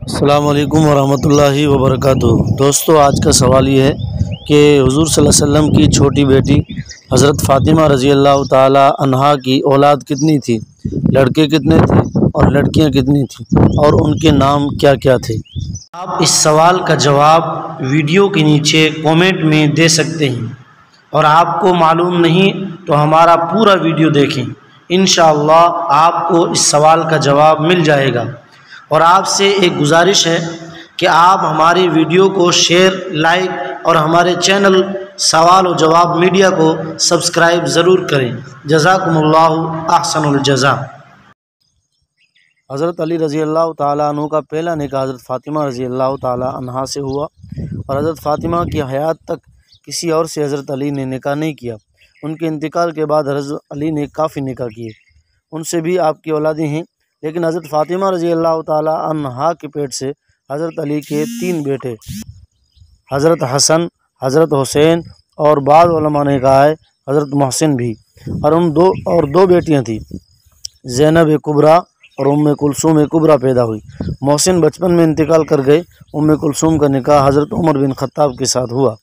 السلام علیکم ورحمۃ اللہ وبرکاتہ۔ دوستو، آج کا سوال یہ ہے کہ حضور صلی اللہ علیہ وسلم کی چھوٹی بیٹی حضرت فاطمہ رضی اللہ تعالی عنہا کی اولاد کتنی تھی، لڑکے کتنے تھے اور لڑکیاں کتنی تھیں، اور ان کے نام کیا کیا تھے؟ آپ اس سوال کا جواب ویڈیو کے نیچے کومنٹ میں دے سکتے ہیں، اور آپ کو معلوم نہیں تو ہمارا پورا ویڈیو دیکھیں، انشاءاللہ آپ کو اس سوال کا جواب مل جائے گا۔ اور آپ سے ایک گزارش ہے کہ آپ ہماری ویڈیو کو شیئر، لائک اور ہمارے چینل سوال و جواب میڈیا کو سبسکرائب ضرور کریں۔ جزاکم اللہ احسن الجزا۔ حضرت علی رضی اللہ تعالیٰ عنہ کا پہلا نکاح حضرت فاطمہ رضی اللہ تعالیٰ عنہا سے ہوا، اور حضرت فاطمہ کی حیات تک کسی اور سے حضرت علی نے نکاح نہیں کیا۔ ان کے انتقال کے بعد حضرت علی نے کافی نکاح کیے، ان سے بھی آپ کی اولادیں ہیں، لیکن حضرت فاطمہ رضی اللہ تعالی عنہا کے پیٹ سے حضرت علی کے 3 بیٹے، حضرت حسن، حضرت حسین، اور بعض علماء نے کہا ہے حضرت محسن بھی، اور دو بیٹیاں تھیں، زینب کبریٰ اور ام کلثوم کبریٰ پیدا ہوئی۔ محسن بچپن میں انتقال کر گئے۔ ام کلثوم کا نکاح حضرت عمر بن خطاب کے ساتھ ہوا۔